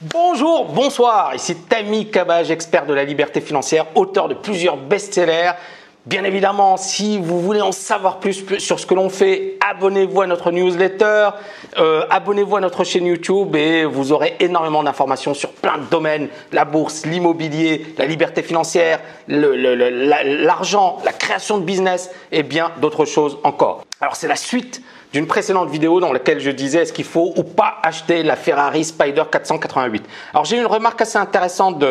Bonjour, bonsoir, ici Tammy Cabage, expert de la liberté financière, auteur de plusieurs best-sellers. Bien évidemment, si vous voulez en savoir plus sur ce que l'on fait, abonnez-vous à notre newsletter, abonnez-vous à notre chaîne YouTube et vous aurez énormément d'informations sur plein de domaines, la bourse, l'immobilier, la liberté financière, l'argent, la création de business et bien d'autres choses encore. Alors c'est la suite d'une précédente vidéo dans laquelle je disais est-ce qu'il faut ou pas acheter la Ferrari Spider 488. Alors j'ai eu une remarque assez intéressante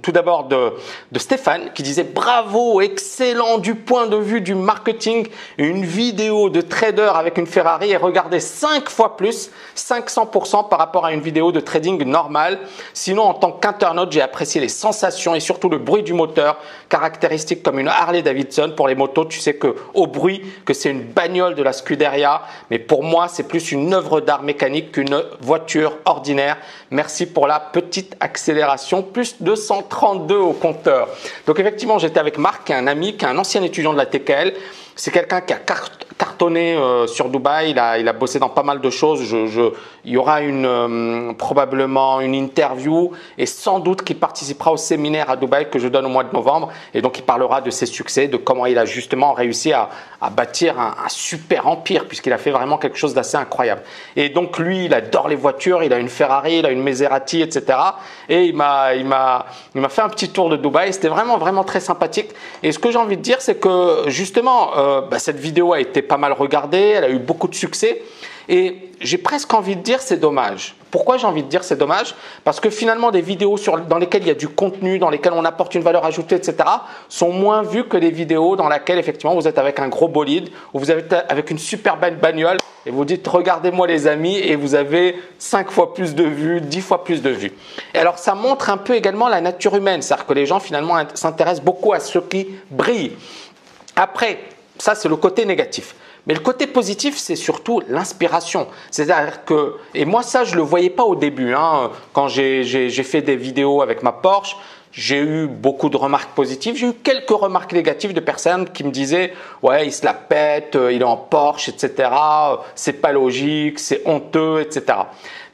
tout d'abord de Stéphane qui disait bravo, excellent du point de vue du marketing, une vidéo de trader avec une Ferrari est regardée 5 fois plus, 500% par rapport à une vidéo de trading normale. Sinon en tant qu'internaute j'ai apprécié les sensations et surtout le bruit du moteur, caractéristique comme une Harley Davidson. Pour les motos tu sais que au bruit que c'est une bagnole de la Scuderia. Mais pour moi, c'est plus une œuvre d'art mécanique qu'une voiture ordinaire. Merci pour la petite accélération, plus 232 au compteur. Donc effectivement, j'étais avec Marc, qui est un ami, qui est un ancien étudiant de la TKL. C'est quelqu'un qui a cartonné sur Dubaï, il a bossé dans pas mal de choses. Il y aura probablement une interview et sans doute qu'il participera au séminaire à Dubaï que je donne au mois de novembre. Et donc, il parlera de ses succès, de comment il a justement réussi à bâtir un super empire puisqu'il a fait vraiment quelque chose d'assez incroyable. Et donc, lui, il adore les voitures, il a une Ferrari, il a une Maserati, etc. Et il m'a fait un petit tour de Dubaï. C'était vraiment très sympathique. Et ce que j'ai envie de dire, c'est que justement, cette vidéo a été pas mal regardée, elle a eu beaucoup de succès et j'ai presque envie de dire c'est dommage. Pourquoi j'ai envie de dire c'est dommage? Parce que finalement des vidéos dans lesquelles il y a du contenu, dans lesquelles on apporte une valeur ajoutée, etc. sont moins vues que des vidéos dans lesquelles effectivement vous êtes avec un gros bolide ou vous êtes avec une super belle bagnole et vous dites regardez-moi les amis et vous avez 5 fois plus de vues, 10 fois plus de vues. Et alors ça montre un peu également la nature humaine, c'est-à-dire que les gens finalement s'intéressent beaucoup à ceux qui brillent. Après, ça, c'est le côté négatif. Mais le côté positif, c'est surtout l'inspiration. C'est-à-dire que, et moi, ça, je ne le voyais pas au début. Quand j'ai fait des vidéos avec ma Porsche, j'ai eu beaucoup de remarques positives. J'ai eu quelques remarques négatives de personnes qui me disaient « Ouais, il se la pète, il est en Porsche, etc. C'est pas logique, c'est honteux, etc. »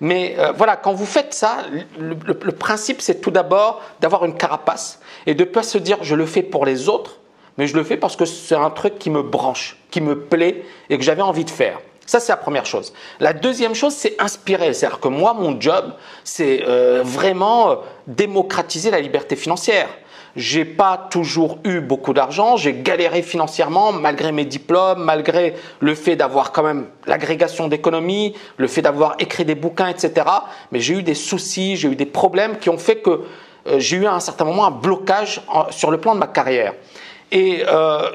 Mais voilà, quand vous faites ça, le principe, c'est tout d'abord d'avoir une carapace et de ne pas se dire « Je le fais pour les autres ». Mais je le fais parce que c'est un truc qui me branche, qui me plaît et que j'avais envie de faire. Ça, c'est la première chose. La deuxième chose, c'est inspirer. C'est-à-dire que moi, mon job, c'est vraiment démocratiser la liberté financière. J'ai pas toujours eu beaucoup d'argent, j'ai galéré financièrement malgré mes diplômes, malgré le fait d'avoir quand même l'agrégation d'économie, le fait d'avoir écrit des bouquins, etc. Mais j'ai eu des soucis, j'ai eu des problèmes qui ont fait que j'ai eu à un certain moment un blocage sur le plan de ma carrière. Et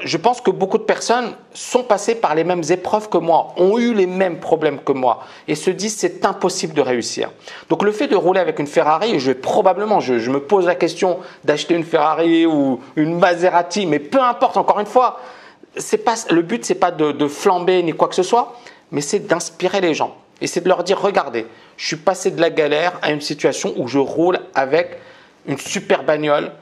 je pense que beaucoup de personnes sont passées par les mêmes épreuves que moi, ont eu les mêmes problèmes que moi et se disent c'est impossible de réussir. Donc le fait de rouler avec une Ferrari, je me pose la question d'acheter une Ferrari ou une Maserati, mais peu importe, encore une fois, le but c'est pas de flamber ni quoi que ce soit, mais c'est d'inspirer les gens et c'est de leur dire regardez, je suis passé de la galère à une situation où je roule avec une super bagnole.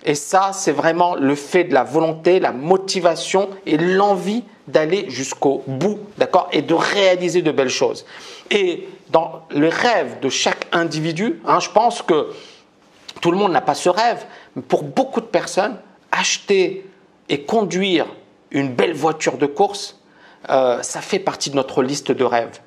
Et ça, c'est vraiment le fait de la volonté, la motivation et l'envie d'aller jusqu'au bout, d'accord, et de réaliser de belles choses. Et dans le rêve de chaque individu, je pense que tout le monde n'a pas ce rêve, mais pour beaucoup de personnes, acheter et conduire une belle voiture de course, ça fait partie de notre liste de rêves.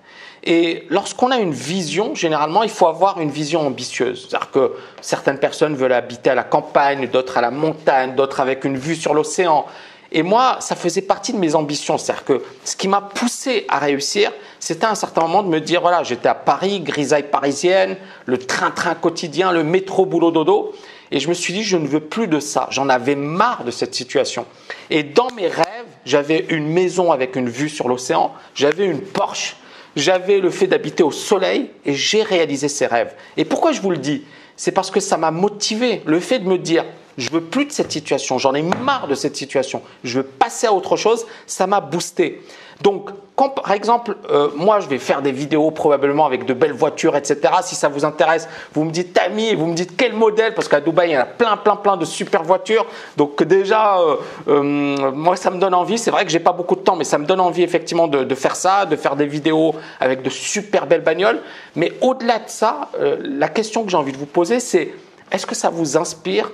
Et lorsqu'on a une vision, généralement, il faut avoir une vision ambitieuse. C'est-à-dire que certaines personnes veulent habiter à la campagne, d'autres à la montagne, d'autres avec une vue sur l'océan. Et moi, ça faisait partie de mes ambitions. C'est-à-dire que ce qui m'a poussé à réussir, c'était à un certain moment de me dire, voilà, j'étais à Paris, grisaille parisienne, le train-train quotidien, le métro boulot dodo. Et je me suis dit, je ne veux plus de ça. J'en avais marre de cette situation. Et dans mes rêves, j'avais une maison avec une vue sur l'océan, j'avais une Porsche, j'avais le fait d'habiter au soleil et j'ai réalisé ces rêves. Et pourquoi je vous le dis? C'est parce que ça m'a motivé. Le fait de me dire, je veux plus de cette situation, j'en ai marre de cette situation, je veux passer à autre chose, ça m'a boosté. Donc, quand, par exemple, moi, je vais faire des vidéos probablement avec de belles voitures, etc. Si ça vous intéresse, vous me dites Tammy et vous me dites quel modèle, parce qu'à Dubaï, il y en a plein de super voitures. Donc déjà, moi, ça me donne envie. C'est vrai que j'ai pas beaucoup de temps, mais ça me donne envie effectivement de faire ça, de faire des vidéos avec de super belles bagnoles. Mais au-delà de ça, la question que j'ai envie de vous poser, c'est est-ce que ça vous inspire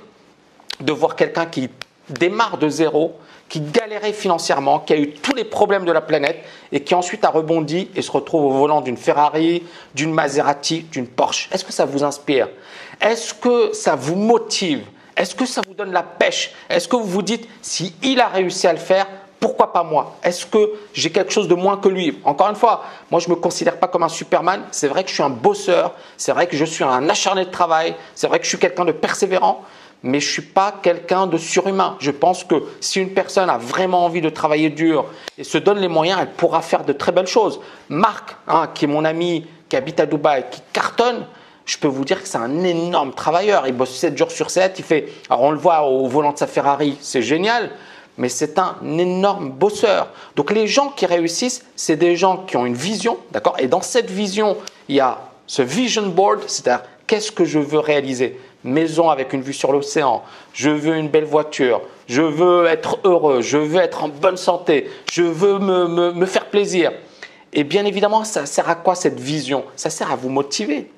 de voir quelqu'un qui démarre de zéro, qui galérait financièrement, qui a eu tous les problèmes de la planète et qui ensuite a rebondi et se retrouve au volant d'une Ferrari, d'une Maserati, d'une Porsche? Est-ce que ça vous inspire? Est-ce que ça vous motive? Est-ce que ça vous donne la pêche? Est-ce que vous vous dites, si il a réussi à le faire, pourquoi pas moi? Est-ce que j'ai quelque chose de moins que lui? Encore une fois, moi je ne me considère pas comme un Superman. C'est vrai que je suis un bosseur, c'est vrai que je suis un acharné de travail, c'est vrai que je suis quelqu'un de persévérant. Mais je ne suis pas quelqu'un de surhumain. Je pense que si une personne a vraiment envie de travailler dur et se donne les moyens, elle pourra faire de très belles choses. Marc, qui est mon ami, qui habite à Dubaï, qui cartonne, je peux vous dire que c'est un énorme travailleur. Il bosse 7 jours sur 7. Alors on le voit au volant de sa Ferrari, c'est génial, mais c'est un énorme bosseur. Donc les gens qui réussissent, c'est des gens qui ont une vision, d'accord? Et dans cette vision, il y a ce vision board, c'est-à-dire qu'est-ce que je veux réaliser? Maison avec une vue sur l'océan, je veux une belle voiture, je veux être heureux, je veux être en bonne santé, je veux me faire plaisir. Et bien évidemment, ça sert à quoi cette vision? Ça sert à vous motiver.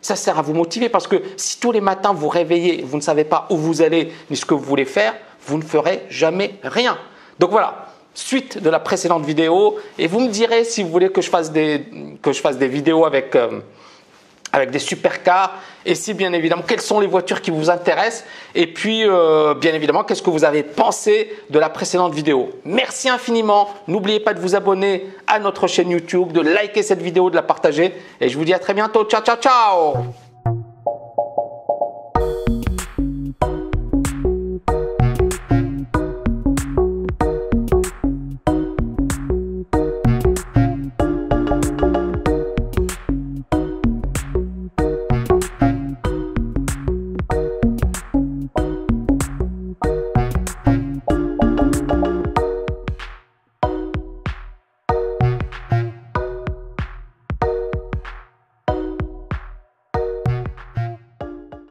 Ça sert à vous motiver parce que si tous les matins vous réveillez et vous ne savez pas où vous allez ni ce que vous voulez faire, vous ne ferez jamais rien. Donc voilà, suite de la précédente vidéo et vous me direz si vous voulez que je fasse des vidéos avec des supercars et si bien évidemment quelles sont les voitures qui vous intéressent et puis bien évidemment qu'est-ce que vous avez pensé de la précédente vidéo. Merci infiniment, n'oubliez pas de vous abonner à notre chaîne YouTube, de liker cette vidéo, de la partager et je vous dis à très bientôt. Ciao ciao ciao.